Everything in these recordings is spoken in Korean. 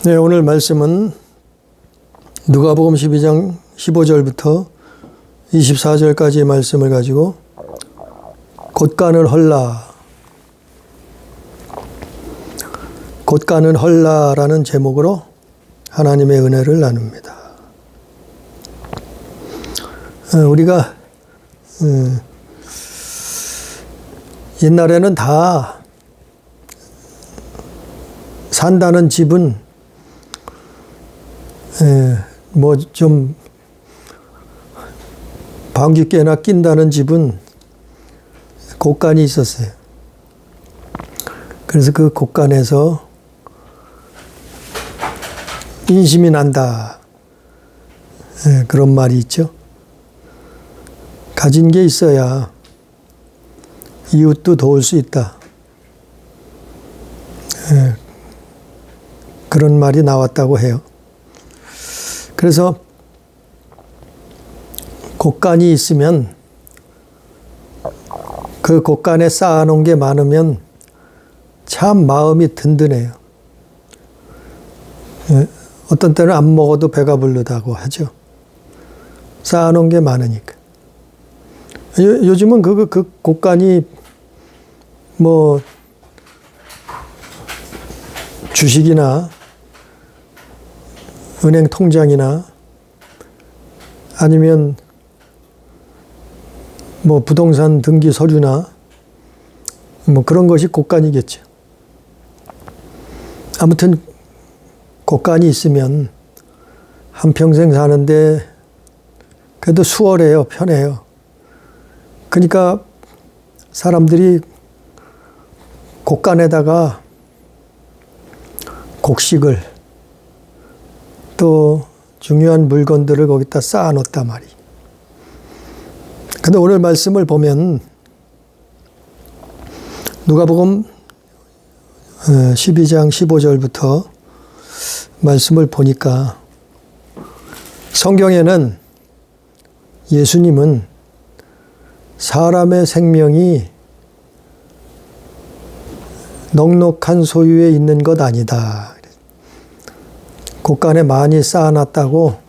네, 오늘 말씀은 누가복음 12장 15절부터 24절까지의 말씀을 가지고 곧가는 헐라라는 제목으로 하나님의 은혜를 나눕니다. 우리가 옛날에는 다 산다는 집은 뭐 좀 방귀깨나 낀다는 집은 곡간이 있었어요. 그래서 그 곡간에서 인심이 난다. 그런 말이 있죠. 가진 게 있어야 이웃도 도울 수 있다. 그런 말이 나왔다고 해요. 그래서 곡간이 있으면 그 곡간에 쌓아놓은 게 많으면 참 마음이 든든해요. 어떤 때는 안 먹어도 배가 부르다고 하죠. 쌓아놓은 게 많으니까. 요즘은 그 곡간이 뭐 주식이나 은행 통장이나 아니면 뭐 부동산 등기 서류나 뭐 그런 것이 곡간이겠죠. 아무튼 곡간이 있으면 한평생 사는데 그래도 수월해요. 편해요. 그러니까 사람들이 곡간에다가 곡식을 또 중요한 물건들을 거기다 쌓아 놓단 말이에요. 근데 오늘 말씀을 보면 누가복음 12장 15절부터 말씀을 보니까 성경에는 예수님은 사람의 생명이 넉넉한 소유에 있는 것 아니다. 곡간에 많이 쌓아놨다고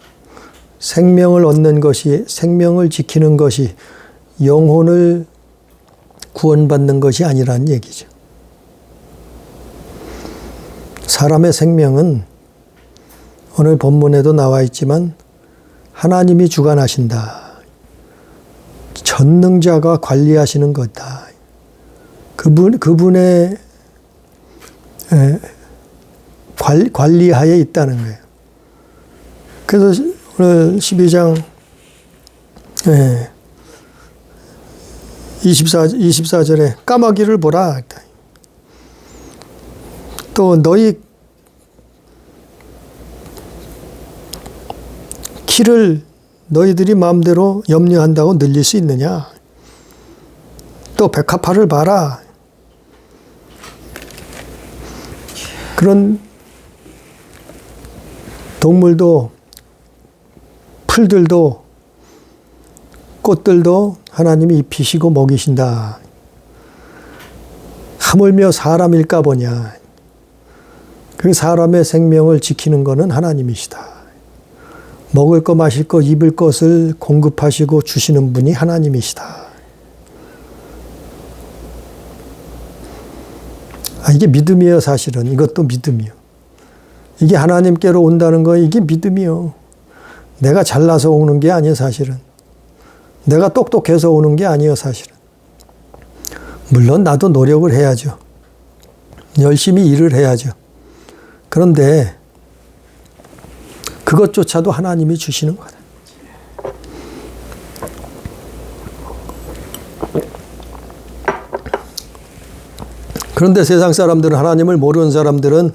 생명을 얻는 것이, 생명을 지키는 것이, 영혼을 구원받는 것이 아니라는 얘기죠. 사람의 생명은 오늘 본문에도 나와 있지만 하나님이 주관하신다. 전능자가 관리하시는 거다. 그분의 관리하에 있다는 거예요. 그래서 오늘 12장 24절에 까마귀를 보라. 또 너희 키를 너희들이 마음대로 염려한다고 늘릴 수 있느냐. 또 백합화를 봐라. 그런 동물도 풀들도 꽃들도 하나님이 입히시고 먹이신다. 하물며 사람일까 보냐. 그 사람의 생명을 지키는 것은 하나님이시다. 먹을 것 마실 것 입을 것을 공급하시고 주시는 분이 하나님이시다. 이게 믿음이에요. 사실은 이것도 믿음이요. 이게 하나님께로 온다는 거 이게 믿음이요. 내가 잘나서 오는 게 아니에요. 사실은 내가 똑똑해서 오는 게 아니에요. 사실은 물론 나도 노력을 해야죠. 열심히 일을 해야죠. 그런데 그것조차도 하나님이 주시는 거다. 그런데 세상 사람들은, 하나님을 모르는 사람들은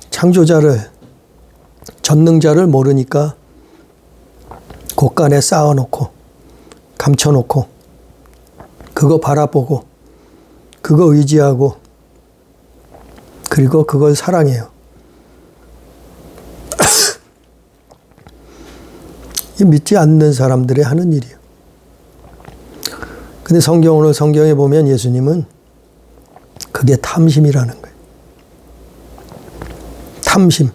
창조자를, 전능자를 모르니까 곡간에 쌓아놓고 감춰놓고 그거 바라보고 그거 의지하고 그리고 그걸 사랑해요. 믿지 않는 사람들이 하는 일이에요. 근데 오늘 성경에 보면 예수님은 그게 탐심이라는 거예요. 탐심.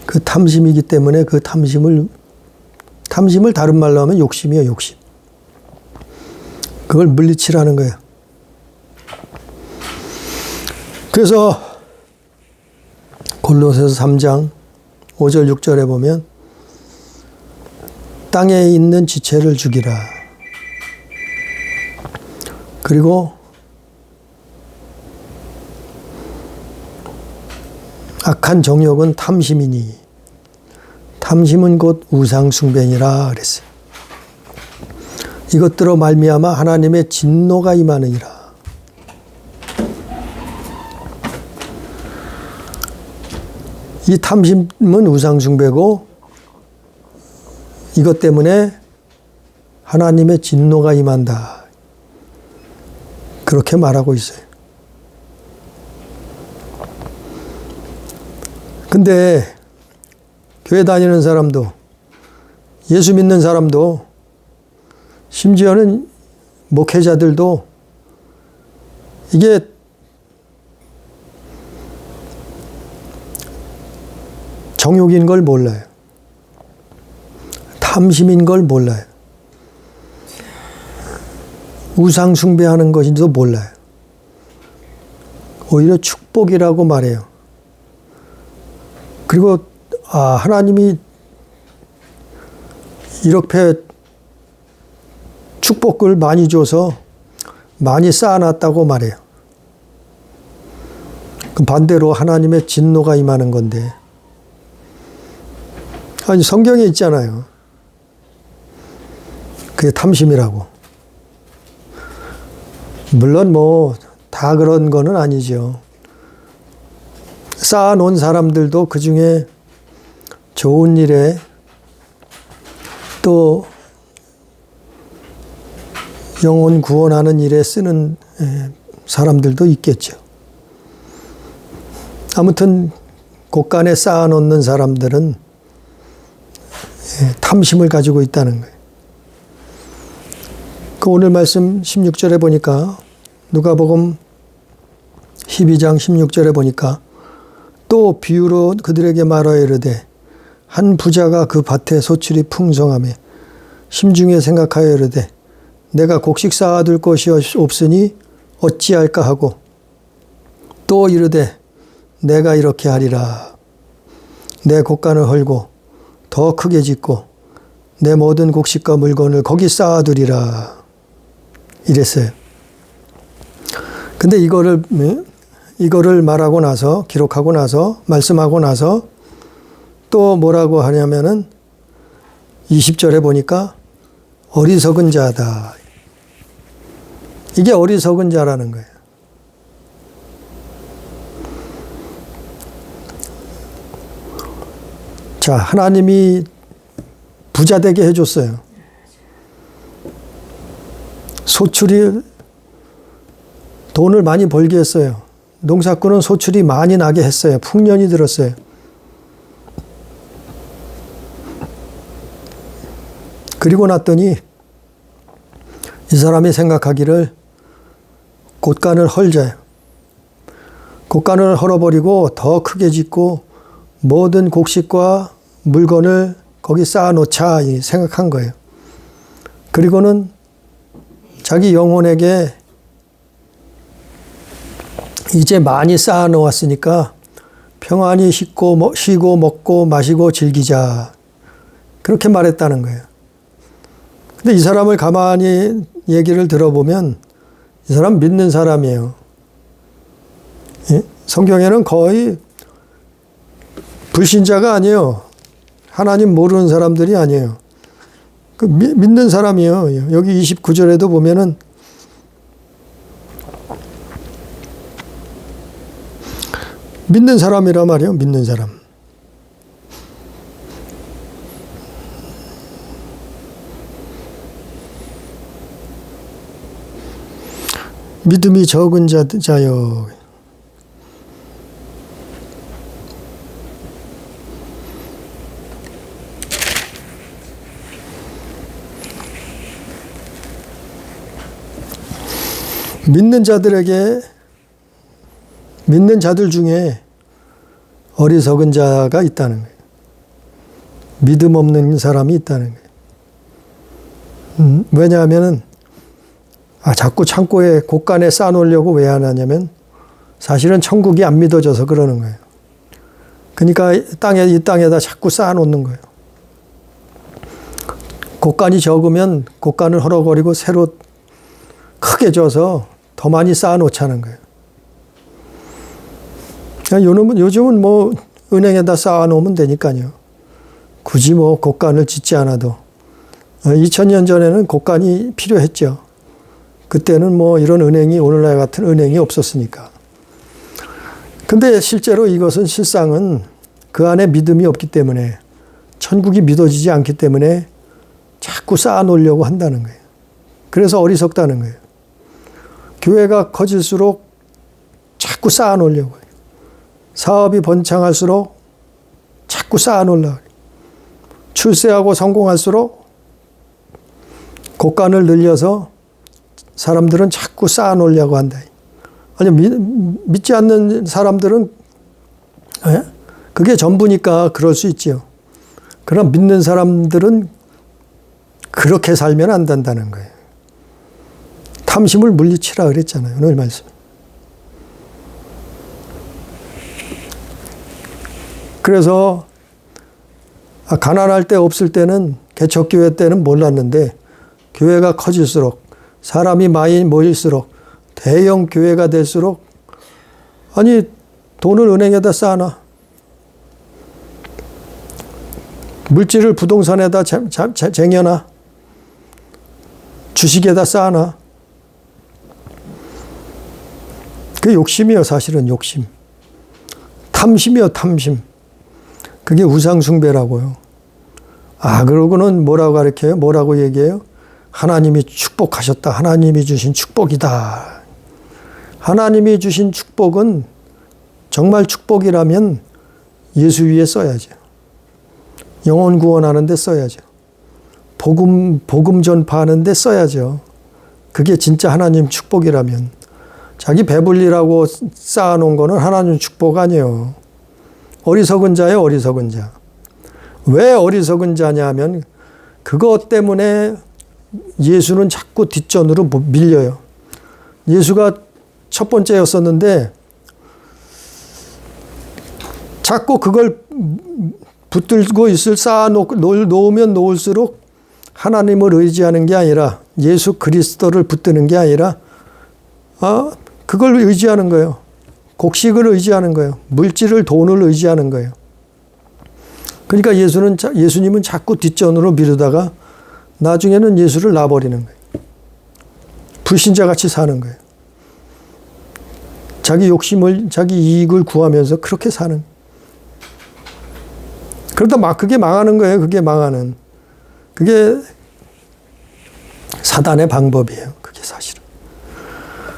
그 탐심이기 때문에 그 탐심을 다른 말로 하면 욕심이에요, 욕심. 그걸 물리치라는 거예요. 그래서 골로새서 3장 5절 6절에 보면 땅에 있는 지체를 죽이라. 그리고 악한 정욕은 탐심이니 탐심은 곧 우상숭배니라 그랬어요. 이것들로 말미암아 하나님의 진노가 임하느니라. 이 탐심은 우상숭배고 이것 때문에 하나님의 진노가 임한다. 그렇게 말하고 있어요. 근데 교회 다니는 사람도 예수 믿는 사람도 심지어는 목회자들도 이게 정욕인 걸 몰라요. 탐심인 걸 몰라요. 우상 숭배하는 것인지도 몰라요. 오히려 축복이라고 말해요. 그리고 하나님이 이렇게 축복을 많이 줘서 많이 쌓아놨다고 말해요. 그 반대로 하나님의 진노가 임하는 건데, 아니 성경에 있잖아요. 그게 탐심이라고. 물론 뭐 다 그런 거는 아니죠. 쌓아놓은 사람들도 그 중에 좋은 일에 또 영혼 구원하는 일에 쓰는 사람들도 있겠죠. 아무튼 곳간에 쌓아놓는 사람들은 탐심을 가지고 있다는 거예요. 그 오늘 말씀 16절에 보니까 누가복음 12장 16절에 보니까 또 비유로 그들에게 말하여 이르되 한 부자가 그 밭에 소출이 풍성하며 심중에 생각하여 이르되 내가 곡식 쌓아둘 것이 없으니 어찌할까 하고 또 이르되 내가 이렇게 하리라. 내 곡간을 헐고 더 크게 짓고 내 모든 곡식과 물건을 거기 쌓아두리라. 이랬어요. 근데 이거를 말하고 나서, 기록하고 나서, 말씀하고 나서 또 뭐라고 하냐면은 20절에 보니까 어리석은 자다. 이게 어리석은 자라는 거예요. 자, 하나님이 부자 되게 해줬어요. 소출이 돈을 많이 벌게 했어요. 농사꾼은 소출이 많이 나게 했어요. 풍년이 들었어요. 그리고 났더니 이 사람이 생각하기를 곳간을 헐자요. 곳간을 헐어버리고 더 크게 짓고 모든 곡식과 물건을 거기 쌓아놓자 생각한 거예요. 그리고는 자기 영혼에게 이제 많이 쌓아놓았으니까 평안히 쉬고 먹고 마시고 즐기자. 그렇게 말했다는 거예요. 근데 이 사람을 가만히 얘기를 들어보면 이 사람 믿는 사람이에요. 예? 성경에는 거의 불신자가 아니에요. 하나님 모르는 사람들이 아니에요. 그 믿는 사람이에요. 여기 29절에도 보면은 믿는 사람이란 말이에요. 믿는 사람. 믿음이 적은 자여. 믿는 자들 중에 어리석은 자가 있다는 거예요. 믿음 없는 사람이 있다는 거예요. 왜냐하면은 자꾸 창고에 곳간에 쌓아놓으려고 왜 하냐면 사실은 천국이 안 믿어져서 그러는 거예요. 그러니까 이 땅에다 자꾸 쌓아놓는 거예요. 곳간이 적으면 곳간을 헐어버리고 새로 크게 져서 더 많이 쌓아놓자는 거예요. 요즘은 뭐 은행에다 쌓아놓으면 되니까요. 굳이 뭐 곳간을 짓지 않아도. 2000년 전에는 곳간이 필요했죠. 그때는 뭐 이런 은행이 오늘날 같은 은행이 없었으니까. 근데 실제로 이것은 실상은 그 안에 믿음이 없기 때문에 천국이 믿어지지 않기 때문에 자꾸 쌓아놓으려고 한다는 거예요. 그래서 어리석다는 거예요. 교회가 커질수록 자꾸 쌓아놓으려고 해요. 사업이 번창할수록 자꾸 쌓아놓으려고 해요. 출세하고 성공할수록 곳간을 늘려서 사람들은 자꾸 쌓아놓으려고 한다. 아니, 믿지 않는 사람들은 그게 전부니까 그럴 수 있지요. 그러나 믿는 사람들은 그렇게 살면 안 된다는 거예요. 탐심을 물리치라 그랬잖아요. 오늘 말씀. 그래서 가난할 때 없을 때는 개척교회 때는 몰랐는데 교회가 커질수록 사람이 많이 모일수록 대형 교회가 될수록 돈을 은행에다 쌓아놔. 물질을 부동산에다 쟁여놔. 주식에다 쌓아놔. 그게 욕심이요, 사실은 욕심. 탐심이요, 탐심. 그게 우상숭배라고요. 그러고는 뭐라고 가르쳐요? 뭐라고 얘기해요? 하나님이 축복하셨다. 하나님이 주신 축복이다. 하나님이 주신 축복은 정말 축복이라면 예수 위에 써야죠. 영혼 구원하는 데 써야죠. 복음 전파하는 데 써야죠. 그게 진짜 하나님 축복이라면. 자기 배불리라고 쌓아놓은 거는 하나님 축복 아니에요. 어리석은 자예요, 어리석은 자. 왜 어리석은 자냐 하면 그것 때문에 예수는 자꾸 뒷전으로 밀려요. 예수가 첫 번째였었는데 자꾸 그걸 붙들고 놓으면 놓을수록 하나님을 의지하는 게 아니라 예수 그리스도를 붙드는 게 아니라 그걸 의지하는 거예요. 곡식을 의지하는 거예요. 물질을, 돈을 의지하는 거예요. 그러니까 예수님은 자꾸 뒷전으로 미루다가 나중에는 예수를 놔버리는 거예요. 불신자같이 사는 거예요. 자기 욕심을, 자기 이익을 구하면서 그렇게 사는. 그러다 그게 망하는 거예요. 그게 망하는. 그게 사단의 방법이에요. 그게 사실은.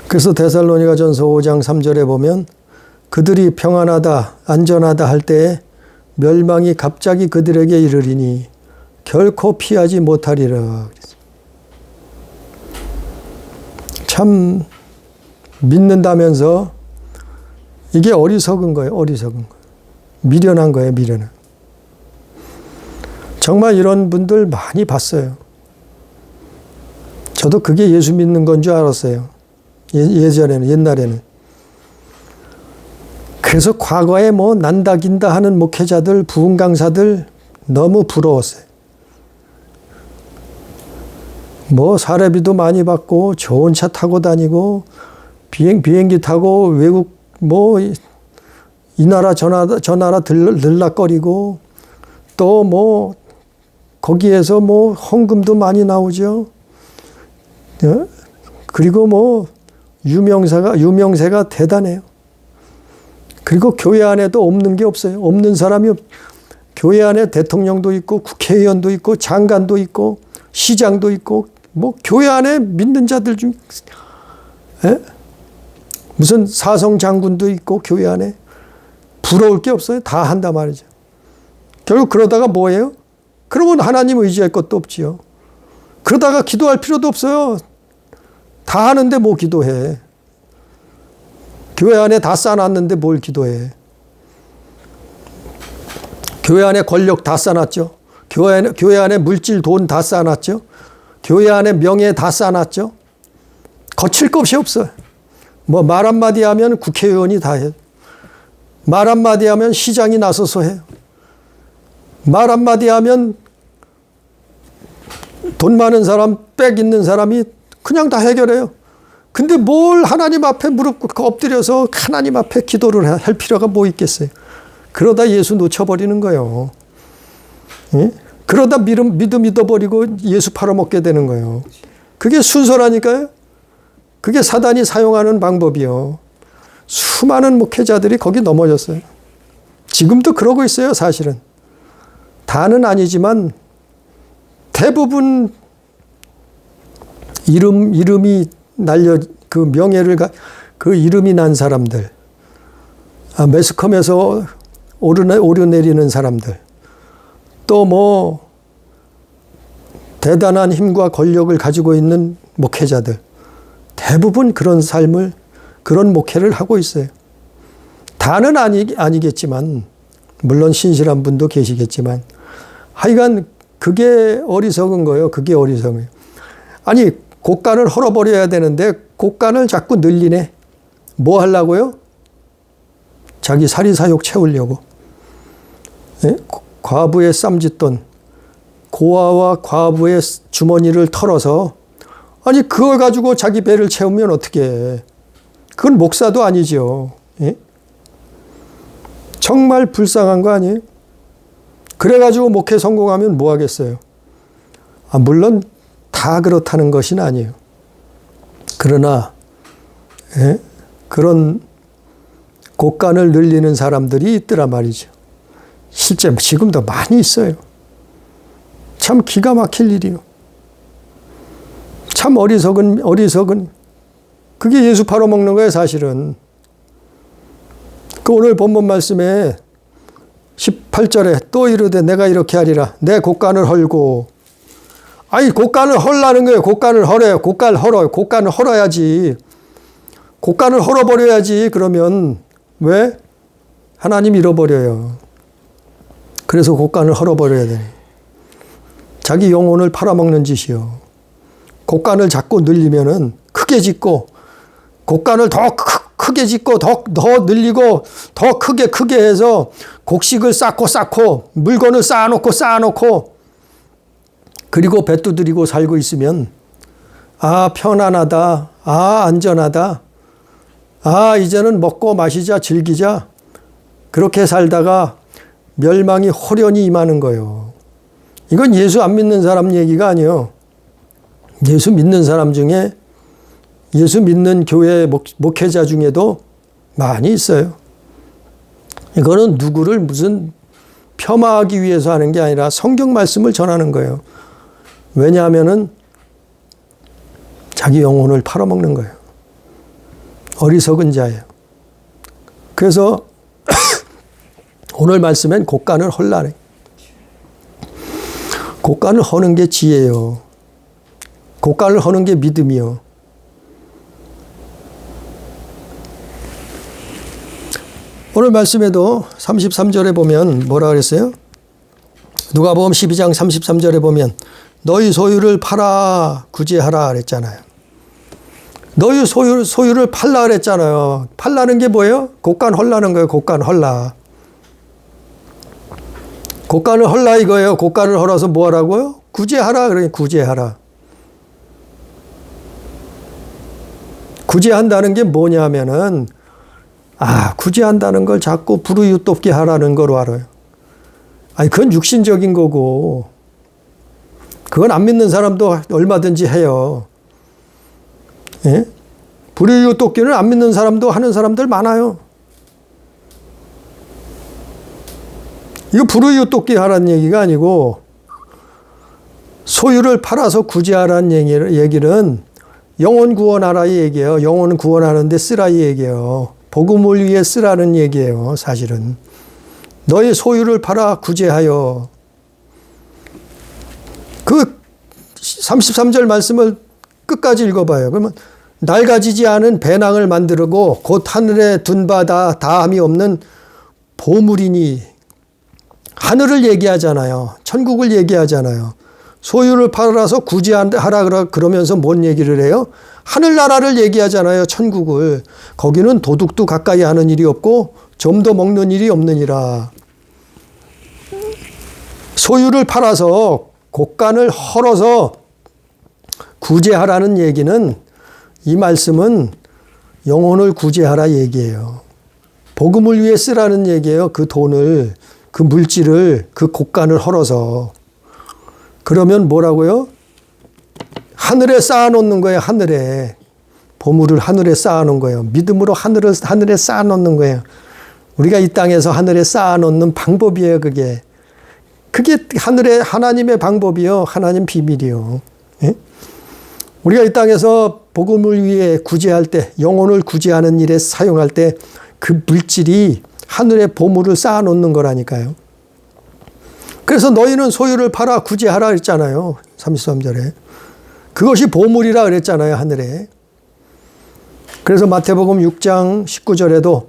그래서 데살로니가전서 5장 3절에 보면 그들이 평안하다, 안전하다 할 때에 멸망이 갑자기 그들에게 이르리니 결코 피하지 못하리라. 참 믿는다면서 이게 어리석은 거예요. 어리석은 거예요. 미련한 거예요. 미련한. 정말 이런 분들 많이 봤어요. 저도 그게 예수 믿는 건 줄 알았어요. 예전에는, 옛날에는. 그래서 과거에 뭐 난다긴다 하는 목회자들, 부흥 강사들 너무 부러웠어요. 뭐 사례비도 많이 받고 좋은 차 타고 다니고 비행기 타고 외국 뭐 이 나라 저 나라 들락거리고 또 뭐 거기에서 뭐 헌금도 많이 나오죠. 그리고 뭐 유명세가 대단해요. 그리고 교회 안에도 없는 게 없어요. 없는 사람이 교회 안에 대통령도 있고 국회의원도 있고 장관도 있고 시장도 있고 뭐 교회 안에 믿는 자들 중 무슨 사성 장군도 있고 교회 안에 부러울 게 없어요. 다 한단 말이죠. 결국 그러다가 뭐예요? 그러면 하나님 의지할 것도 없지요. 그러다가 기도할 필요도 없어요. 다 하는데 뭐 기도해. 교회 안에 다 쌓아놨는데 뭘 기도해. 교회 안에 권력 다 쌓아놨죠. 교회 안에 물질 돈 다 쌓아놨죠. 교회 안에 명예 다 쌓아놨죠. 거칠 것이 없어요. 뭐 말 한마디 하면 국회의원이 다 해요. 말 한마디 하면 시장이 나서서 해요. 말 한마디 하면 돈 많은 사람, 빽 있는 사람이 그냥 다 해결해요. 근데 뭘 하나님 앞에 무릎 꿇고 엎드려서 하나님 앞에 기도를 할 필요가 뭐 있겠어요. 그러다 예수 놓쳐버리는 거예요. 예? 그러다 믿음 잊어버리고 예수 팔아먹게 되는 거예요. 그게 순서라니까요. 그게 사단이 사용하는 방법이요. 수많은 목회자들이 거기 넘어졌어요. 지금도 그러고 있어요, 사실은. 다는 아니지만 대부분 이름이 그 명예를, 그 이름이 난 사람들, 매스컴에서 오르내리는 사람들, 또 뭐 대단한 힘과 권력을 가지고 있는 목회자들, 대부분 그런 삶을, 그런 목회를 하고 있어요. 다는 아니겠지만, 물론 신실한 분도 계시겠지만, 하여간 그게 어리석은 거예요. 그게 어리석어요. 아니, 곡간을 헐어버려야 되는데 곡간을 자꾸 늘리네. 뭐 하려고요? 자기 사리사욕 채우려고. 예? 과부의 쌈짓돈, 고아와 과부의 주머니를 털어서, 아니 그걸 가지고 자기 배를 채우면 어떻게 해. 그건 목사도 아니죠. 예? 정말 불쌍한 거 아니에요? 그래가지고 목회 성공하면 뭐 하겠어요? 물론 다 그렇다는 것은 아니에요. 그러나 예? 그런 곡간을 늘리는 사람들이 있더라 말이죠. 실제 지금도 많이 있어요. 참 기가 막힐 일이요. 참 어리석은 그게 예수 팔아먹는 거예요, 사실은. 그 오늘 본문 말씀에 18절에 또 이르되 내가 이렇게 하리라. 내 곡간을 헐고. 아니, 곡간을 헐라는 거예요. 곡간을 헐어요. 곡간을 헐어요. 곡간을 헐어야지. 곡간을 헐어버려야지. 그러면 왜? 하나님 잃어버려요. 그래서 곡간을 헐어버려야 돼. 자기 영혼을 팔아먹는 짓이요. 곡간을 자꾸 늘리면은 크게 짓고, 곡간을 더 크게 짓고, 더 늘리고, 더 크게 해서 곡식을 쌓고, 물건을 쌓아놓고, 그리고 배 두드리고 살고 있으면, 편안하다. 안전하다. 이제는 먹고 마시자, 즐기자. 그렇게 살다가 멸망이 호련히 임하는 거예요. 이건 예수 안 믿는 사람 얘기가 아니에요. 예수 믿는 사람 중에, 예수 믿는 교회 목회자 중에도 많이 있어요. 이거는 누구를 무슨 폄하하기 위해서 하는 게 아니라 성경 말씀을 전하는 거예요. 왜냐하면은 자기 영혼을 팔아먹는 거예요. 어리석은 자예요. 그래서 오늘 말씀엔 곡간을 헐라래. 곡간을 허는 게 지혜예요. 곡간을 허는 게 믿음이요. 오늘 말씀에도 33절에 보면 뭐라 그랬어요? 누가복음 12장 33절에 보면 너희 소유를 팔아 구제하라 그랬잖아요. 너희 소유를 팔라 그랬잖아요. 팔라는 게 뭐예요? 곡간 헐라는 거예요. 곡간 헐라. 곡간을 헐라 이거예요. 곡간을 헐어서 뭐 하라고요? 구제하라. 그러니 구제하라. 구제한다는 게 뭐냐면은, 구제한다는 걸 자꾸 불우이웃돕게 하라는 거로 알아요. 그건 육신적인 거고, 그건 안 믿는 사람도 얼마든지 해요. 예? 불우이웃돕기는 안 믿는 사람도 하는 사람들 많아요. 이거 불우이웃돕기 하라는 얘기가 아니고, 소유를 팔아서 구제하라는 얘기는 영혼 구원하라 이 얘기예요. 영혼 구원하는데 쓰라 이 얘기예요. 복음을 위해 쓰라는 얘기예요. 사실은. 너의 소유를 팔아 구제하여. 그 33절 말씀을 끝까지 읽어봐요. 그러면 낡아지지 않은 배낭을 만들고 곧 하늘에 둔 바 다함이 없는 보물이니 하늘을 얘기하잖아요. 천국을 얘기하잖아요. 소유를 팔아서 구제하라 그러면서 뭔 얘기를 해요? 하늘나라를 얘기하잖아요. 천국을. 거기는 도둑도 가까이 하는 일이 없고 점도 먹는 일이 없느니라. 소유를 팔아서 곳간을 헐어서 구제하라는 얘기는, 이 말씀은 영혼을 구제하라 얘기예요. 복음을 위해 쓰라는 얘기예요. 그 돈을, 그 물질을, 그 곳간을 헐어서. 그러면 뭐라고요? 하늘에 쌓아놓는 거예요. 하늘에. 보물을 하늘에 쌓아놓은 거예요. 믿음으로 하늘에 쌓아놓는 거예요. 우리가 이 땅에서 하늘에 쌓아놓는 방법이에요. 그게 하나님의 방법이요. 하나님 비밀이요. 예? 우리가 이 땅에서 복음을 위해 구제할 때, 영혼을 구제하는 일에 사용할 때 그 물질이 하늘에 보물을 쌓아놓는 거라니까요. 그래서 너희는 소유를 팔아 구제하라 그랬잖아요. 33절에. 그것이 보물이라 그랬잖아요. 하늘에. 그래서 마태복음 6장 19절에도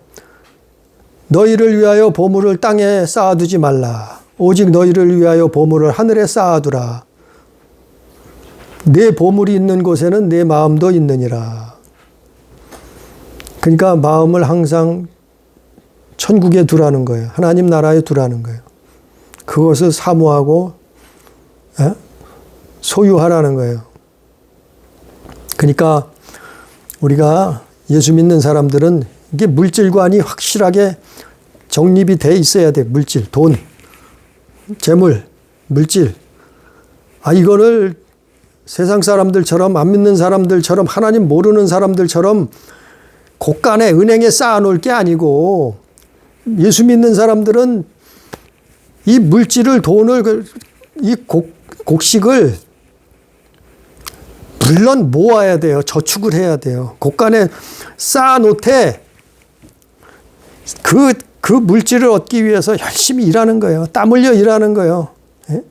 너희를 위하여 보물을 땅에 쌓아두지 말라. 오직 너희를 위하여 보물을 하늘에 쌓아두라. 내 보물이 있는 곳에는 내 마음도 있느니라. 그러니까 마음을 항상 천국에 두라는 거예요. 하나님 나라에 두라는 거예요. 그것을 사모하고 소유하라는 거예요. 그러니까 우리가 예수 믿는 사람들은 이게 물질관이 확실하게 정립이 돼 있어야 돼. 물질, 돈, 재물, 물질. 이거를 세상 사람들처럼, 안 믿는 사람들처럼, 하나님 모르는 사람들처럼 곳간에 은행에 쌓아놓을 게 아니고, 예수 믿는 사람들은 이 물질을, 돈을, 이 곡식을 물론 모아야 돼요. 저축을 해야 돼요. 곳간에 쌓아놓되 그 물질을 얻기 위해서 열심히 일하는 거예요. 땀 흘려 일하는 거예요. 예?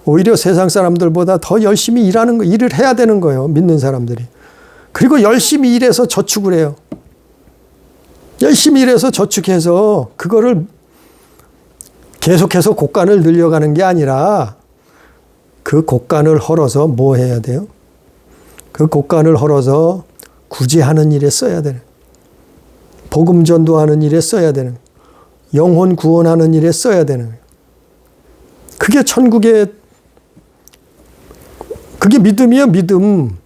오히려 세상 사람들보다 더 열심히 일을 해야 되는 거예요. 믿는 사람들이. 그리고 열심히 일해서 저축을 해요. 열심히 일해서 저축해서 그거를 계속해서 곳간을 늘려가는 게 아니라 그 곳간을 헐어서 뭐 해야 돼요? 그 곳간을 헐어서 구제하는 일에 써야 되는, 복음 전도하는 일에 써야 되는, 영혼 구원하는 일에 써야 되는, 그게 천국의, 그게 믿음이에요. 믿음.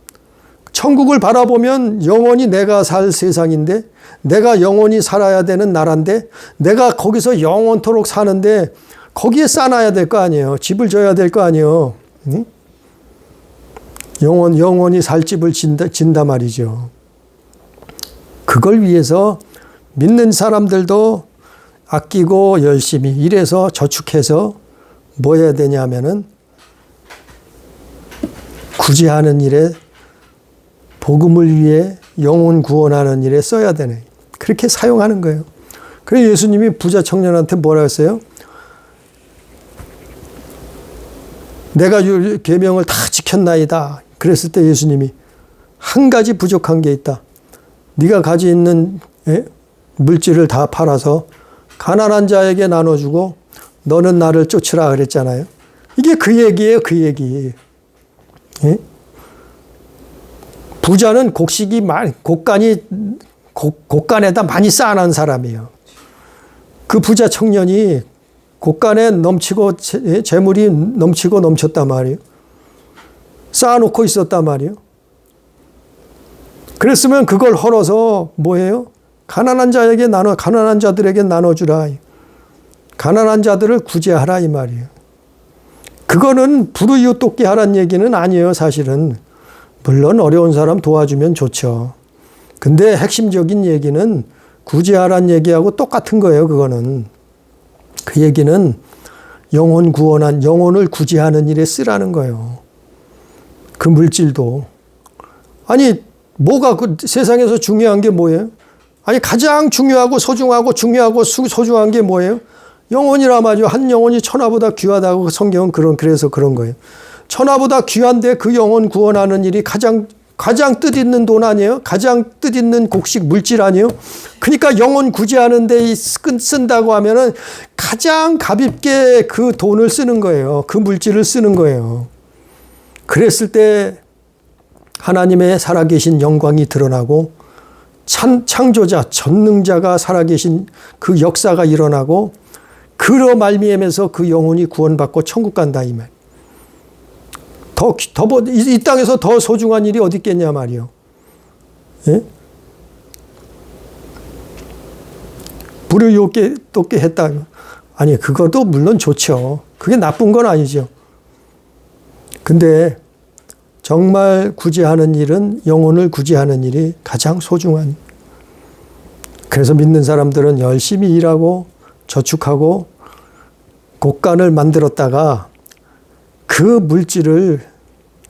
천국을 바라보면 영원히 내가 살 세상인데, 내가 영원히 살아야 되는 나라인데, 내가 거기서 영원토록 사는데 거기에 쌓아놔야 될 거 아니에요. 집을 져야 될 거 아니에요. 응? 영원히 살 집을 진다 말이죠. 그걸 위해서 믿는 사람들도 아끼고 열심히 일해서 저축해서 뭐 해야 되냐 하면은 구제하는 일에, 복음을 위해 영혼 구원하는 일에 써야 되네. 그렇게 사용하는 거예요. 그래서 예수님이 부자 청년한테 뭐라 했어요? 내가 계명을 다 지켰나이다. 그랬을 때 예수님이 한 가지 부족한 게 있다. 네가 가지고 있는 물질을 다 팔아서 가난한 자에게 나눠주고 너는 나를 쫓으라 그랬잖아요. 이게 그 얘기예요. 그 얘기. 예? 부자는 곳간에다 많이 쌓아놓은 사람이에요. 그 부자 청년이 곳간에 넘치고, 재물이 넘치고 넘쳤단 말이에요. 쌓아놓고 있었단 말이에요. 그랬으면 그걸 헐어서 뭐예요? 가난한 자들에게 나눠주라. 가난한 자들을 구제하라 이 말이에요. 그거는 불우이웃 돕게 하라는 얘기는 아니에요. 사실은. 물론 어려운 사람 도와주면 좋죠. 근데 핵심적인 얘기는 구제하라는 얘기하고 똑같은 거예요. 그거는. 그 얘기는 영혼을 구제하는 일에 쓰라는 거예요. 그 물질도. 아니, 뭐가 그 세상에서 중요한 게 뭐예요? 아니, 가장 중요하고 소중하고 소중한 게 뭐예요? 영혼이라 말이죠. 한 영혼이 천하보다 귀하다고 성경은 그래서 그런 거예요. 천하보다 귀한데 그 영혼 구원하는 일이 가장 가장 뜻있는 돈 아니에요? 가장 뜻있는 곡식 물질 아니에요? 그러니까 영혼 구제하는 데 쓴다고 하면은 가장 가볍게 그 돈을 쓰는 거예요. 그 물질을 쓰는 거예요. 그랬을 때 하나님의 살아계신 영광이 드러나고 창조자, 전능자가 살아계신 그 역사가 일어나고 그로 말미암아서 그 영혼이 구원받고 천국 간다 이 말. 이 땅에서 더 소중한 일이 어디 있겠냐 말이요. 예? 불의롭게 했다. 아니 그것도 물론 좋죠. 그게 나쁜 건 아니죠. 근데 정말 구제하는 일은 영혼을 구제하는 일이 가장 소중한. 그래서 믿는 사람들은 열심히 일하고 저축하고 곡간을 만들었다가 그 물질을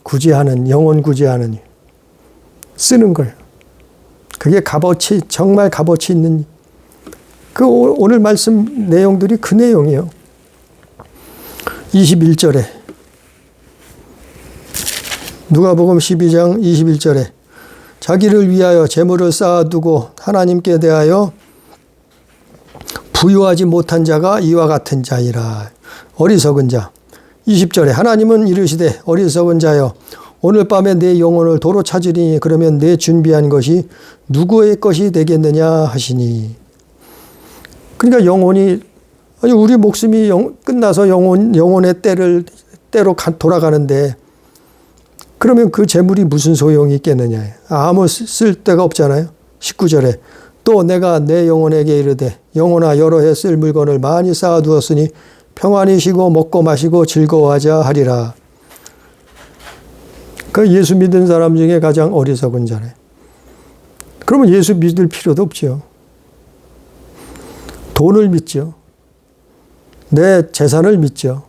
구제하는, 영혼 구제하는 일, 쓰는 거예요. 그게 값어치, 정말 값어치 있는 일. 그 오늘 말씀 내용들이 그 내용이에요. 21절에 누가복음 12장 21절에 자기를 위하여 재물을 쌓아두고 하나님께 대하여 부유하지 못한 자가 이와 같은 자이라. 어리석은 자. 20절에 하나님은 이르시되 어리석은 자여 오늘 밤에 내 영혼을 도로 찾으리니 그러면 내 준비한 것이 누구의 것이 되겠느냐 하시니. 그러니까 영혼이 아니 우리 목숨이 끝나서 영혼의 때로 돌아가는데 그러면 그 재물이 무슨 소용이 있겠느냐. 아무 쓸데가 없잖아요. 19절에 또 내가 내 영혼에게 이르되 영혼아 여러 해 쓸 물건을 많이 쌓아두었으니 평안히 쉬고 먹고 마시고 즐거워하자 하리라. 그 예수 믿은 사람 중에 가장 어리석은 자네. 그러면 예수 믿을 필요도 없죠. 돈을 믿죠. 내 재산을 믿죠.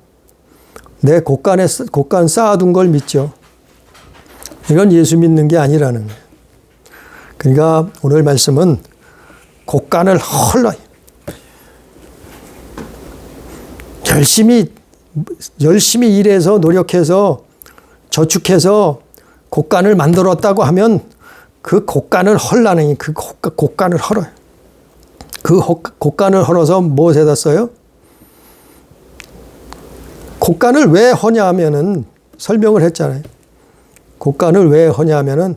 내 곡간 쌓아둔 걸 믿죠. 이건 예수 믿는 게 아니라는 거예요. 그러니까 오늘 말씀은 곡간을 열심히 일해서 노력해서 저축해서 곡간을 만들었다고 하면 그 곡간을 헐라는 그 곡간을 헐어요. 그 곡간을 헐어서 무엇에다 써요? 곡간을 왜 허냐 하면은 설명을 했잖아요. 곡간을 왜 허냐 하면은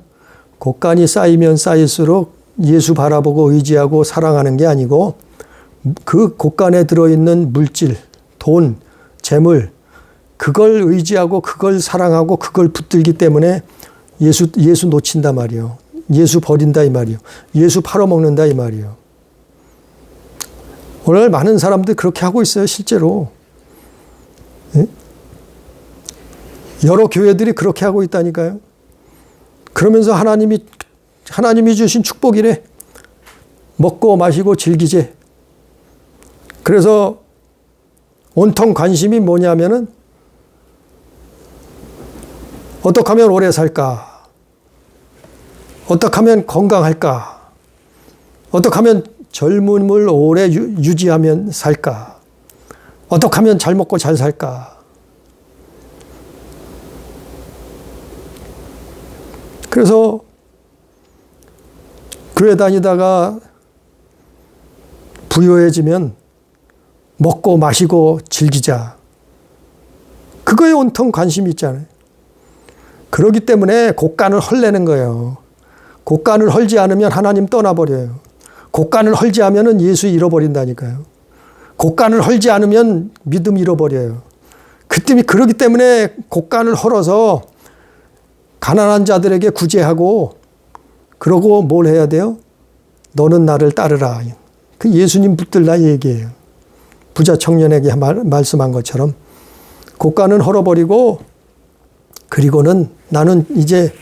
곡간이 쌓이면 쌓일수록 예수 바라보고 의지하고 사랑하는 게 아니고 그 곡간에 들어있는 물질, 돈, 재물, 그걸 의지하고 그걸 사랑하고 그걸 붙들기 때문에 예수 놓친다 말이요. 예수 버린다 이 말이요. 예수 팔아먹는다 이 말이요. 오늘 많은 사람들이 그렇게 하고 있어요, 실제로. 예? 여러 교회들이 그렇게 하고 있다니까요. 그러면서 하나님이 주신 축복이래. 먹고 마시고 즐기재. 그래서 온통 관심이 뭐냐면은 어떻게 하면 오래 살까? 어떻게 하면 건강할까? 어떻게 하면 젊음을 오래 유지하면 살까? 어떻게 하면 잘 먹고 잘 살까? 그래서 교회 다니다가 부유해지면 먹고 마시고 즐기자. 그거에 온통 관심이 있잖아요. 그렇기 때문에 곡간을 헐내는 거예요. 곡간을 헐지 않으면 하나님 떠나버려요. 곡간을 헐지 않으면 예수 잃어버린다니까요. 곡간을 헐지 않으면 믿음 잃어버려요. 그렇기 때문에 곡간을 헐어서 가난한 자들에게 구제하고 그러고 뭘 해야 돼요? 너는 나를 따르라. 그 예수님 붙들라 얘기예요. 부자 청년에게 말씀한 것처럼 곡간은 헐어버리고 그리고는 나는 이제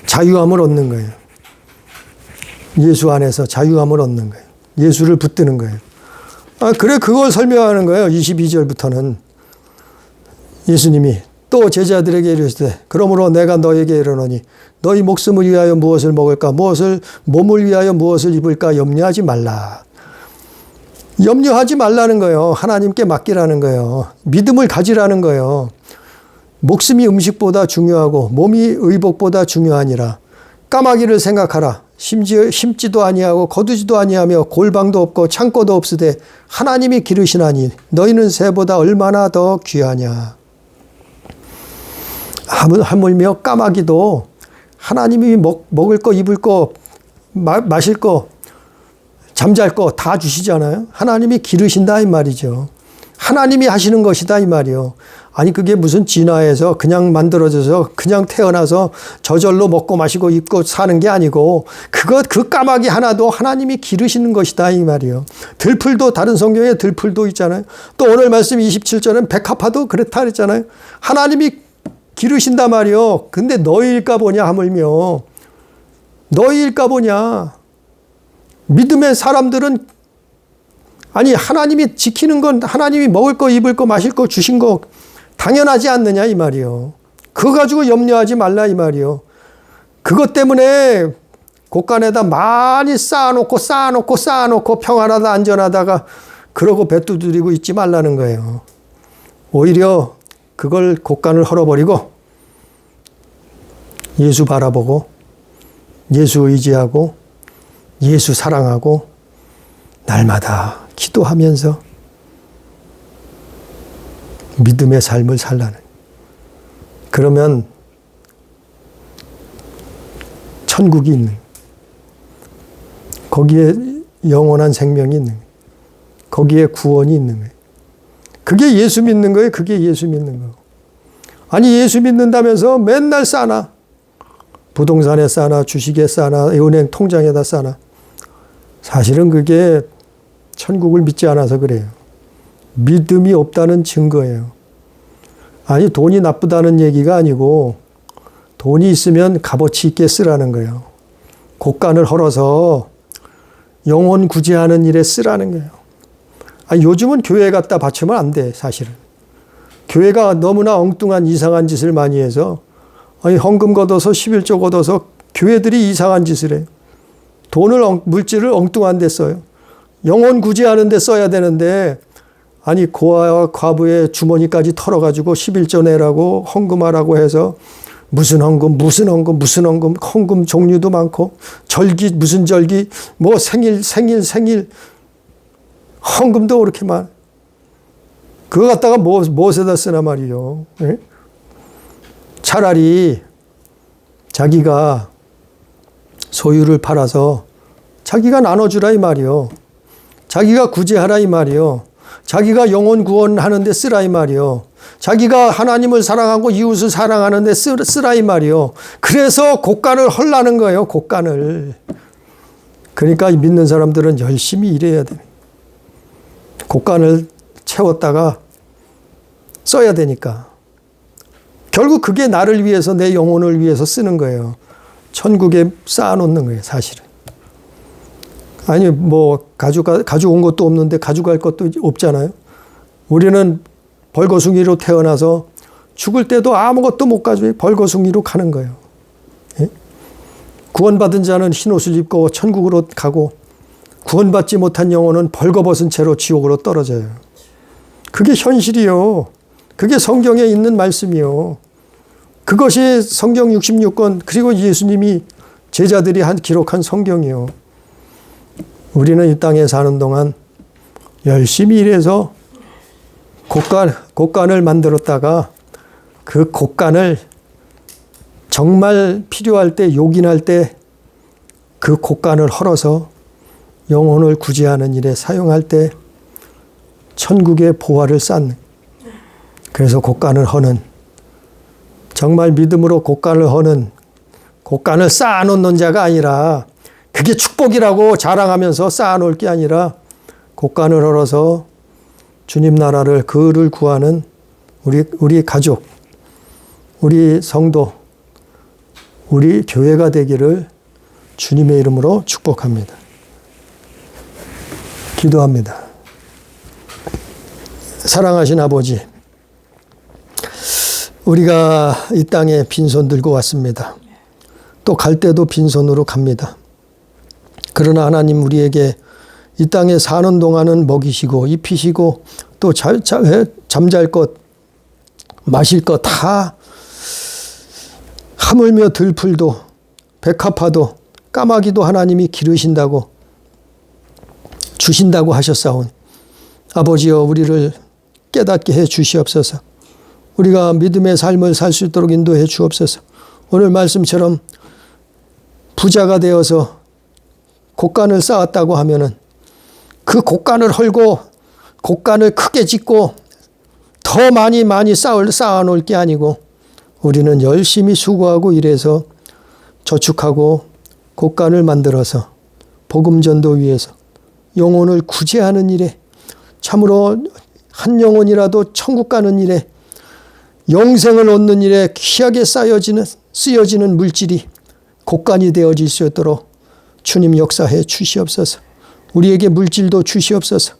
자유함을 얻는 거예요. 예수 안에서 자유함을 얻는 거예요. 예수를 붙드는 거예요. 그래 그걸 설명하는 거예요. 22절부터는 예수님이 또 제자들에게 이르시되 그러므로 내가 너에게 이르노니 너희 목숨을 위하여 무엇을 먹을까 몸을 위하여 무엇을 입을까 염려하지 말라. 염려하지 말라는 거예요. 하나님께 맡기라는 거예요. 믿음을 가지라는 거예요. 목숨이 음식보다 중요하고 몸이 의복보다 중요하니라. 까마귀를 생각하라. 심지어 심지도 아니하고 거두지도 아니하며 골방도 없고 창고도 없으되 하나님이 기르시나니 너희는 새보다 얼마나 더 귀하냐. 하물며 까마귀도 하나님이 먹을 거, 입을 거, 마실 거, 잠잘 거 다 주시잖아요. 하나님이 기르신다 이 말이죠. 하나님이 하시는 것이다 이 말이요. 아니 그게 무슨 진화해서 그냥 만들어져서 그냥 태어나서 저절로 먹고 마시고 입고 사는 게 아니고 그 까마귀 하나도 하나님이 기르시는 것이다 이 말이요. 들풀도 다른 성경에 들풀도 있잖아요. 또 오늘 말씀 27절은 백합화도 그렇다 그랬잖아요. 하나님이 기르신다 말이요. 근데 너희일까 보냐 하물며 너희일까 보냐. 믿음의 사람들은 아니 하나님이 지키는 건 하나님이 먹을 거 입을 거 마실 거 주신 거 당연하지 않느냐 이 말이요. 그거 가지고 염려하지 말라 이 말이요. 그것 때문에 곳간에다 많이 쌓아놓고 평안하다 안전하다가 그러고 배 두드리고 있지 말라는 거예요. 오히려 그걸 곳간을 헐어버리고 예수 바라보고 예수 의지하고 예수 사랑하고 날마다 기도하면서 믿음의 삶을 살라는. 그러면 천국이 있는, 거기에 영원한 생명이 있는, 거기에 구원이 있는 거예요. 그게 예수 믿는 거예요. 그게 예수 믿는 거. 아니 예수 믿는다면서 맨날 싸나. 부동산에 싸나 주식에 싸나 은행 통장에다 싸나. 사실은 그게 천국을 믿지 않아서 그래요. 믿음이 없다는 증거예요. 아니 돈이 나쁘다는 얘기가 아니고 돈이 있으면 값어치 있게 쓰라는 거예요. 곳간을 헐어서 영혼 구제하는 일에 쓰라는 거예요. 아니 요즘은 교회 갖다 바치면 안 돼 사실은. 교회가 너무나 엉뚱한 이상한 짓을 많이 해서 아니 헌금 걷어서 11조 걷어서 교회들이 이상한 짓을 해요. 물질을 엉뚱한 데 써요. 영혼 구제하는 데 써야 되는데 아니 고아와 과부의 주머니까지 털어가지고 11조 내라고 헌금하라고 해서 무슨 헌금 헌금 종류도 많고 절기 무슨 절기 뭐 생일 헌금도 그렇게 많아. 그거 갖다가 무엇에다 쓰나 말이요. 네? 차라리 자기가 소유를 팔아서 자기가 나눠주라 이 말이요. 자기가 구제하라 이 말이요. 자기가 영혼 구원하는 데 쓰라 이 말이요. 자기가 하나님을 사랑하고 이웃을 사랑하는 데 쓰라 이 말이요. 그래서 곳간을 헐라는 거예요. 곳간을. 그러니까 믿는 사람들은 열심히 일해야 돼. 곳간을 채웠다가 써야 되니까. 결국 그게 나를 위해서 내 영혼을 위해서 쓰는 거예요. 천국에 쌓아놓는 거예요. 사실은. 아니 뭐 가져온 것도 없는데 가져갈 것도 없잖아요. 우리는 벌거숭이로 태어나서 죽을 때도 아무것도 못 가져요. 벌거숭이로 가는 거예요. 예? 구원받은 자는 흰옷을 입고 천국으로 가고 구원받지 못한 영혼은 벌거벗은 채로 지옥으로 떨어져요. 그게 현실이요. 그게 성경에 있는 말씀이요. 그것이 성경 66권 그리고 예수님이 제자들이 기록한 성경이요. 우리는 이 땅에 사는 동안 열심히 일해서 곳간을 만들었다가 그 곳간을 정말 필요할 때 요긴할 때 그 곳간을 헐어서 영혼을 구제하는 일에 사용할 때 천국의 보화를 쌓는. 그래서 곳간을 허는 정말 믿음으로 곳간을 허는 곳간을 쌓아놓는 자가 아니라 그게 축복이라고 자랑하면서 쌓아놓을 게 아니라 곳간을 헐어서 주님 나라를 그를 구하는 우리 가족, 우리 성도, 우리 교회가 되기를 주님의 이름으로 축복합니다. 기도합니다. 사랑하신 아버지, 우리가 이 땅에 빈손 들고 왔습니다. 또 갈 때도 빈손으로 갑니다. 그러나 하나님 우리에게 이 땅에 사는 동안은 먹이시고 입히시고 또 잠잘 것, 마실 것 다 하물며 들풀도 백합화도 까마귀도 하나님이 기르신다고 주신다고 하셨사오니 아버지여 우리를 깨닫게 해 주시옵소서. 우리가 믿음의 삶을 살 수 있도록 인도해 주옵소서. 오늘 말씀처럼 부자가 되어서 곡간을 쌓았다고 하면은 그 곡간을 헐고 곡간을 크게 짓고 더 많이 쌓아 놓을 게 아니고 우리는 열심히 수고하고 일해서 저축하고 곡간을 만들어서 복음 전도 위해서 영혼을 구제하는 일에 참으로 한 영혼이라도 천국 가는 일에 영생을 얻는 일에 귀하게 쓰여지는 물질이 곡간이 되어질 수 있도록 주님 역사해 주시옵소서. 우리에게 물질도 주시옵소서.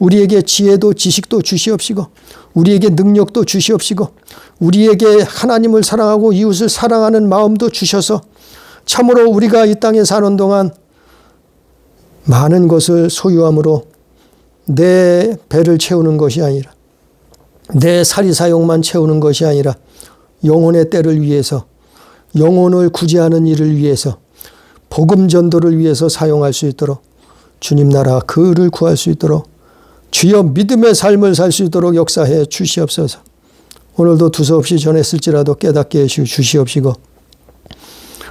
우리에게 지혜도 지식도 주시옵시고 우리에게 능력도 주시옵시고 우리에게 하나님을 사랑하고 이웃을 사랑하는 마음도 주셔서 참으로 우리가 이 땅에 사는 동안 많은 것을 소유함으로 내 배를 채우는 것이 아니라 내 사리사욕만 채우는 것이 아니라 영혼의 때를 위해서 영혼을 구제하는 일을 위해서 복음 전도를 위해서 사용할 수 있도록 주님 나라 그를 구할 수 있도록 주여 믿음의 삶을 살 수 있도록 역사해 주시옵소서. 오늘도 두서없이 전했을지라도 깨닫게 해 주시옵시고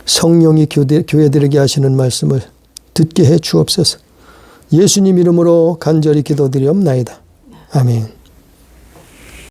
성령이 교회들에게 하시는 말씀을 듣게 해 주옵소서. 예수님 이름으로 간절히 기도드리옵나이다. 아멘.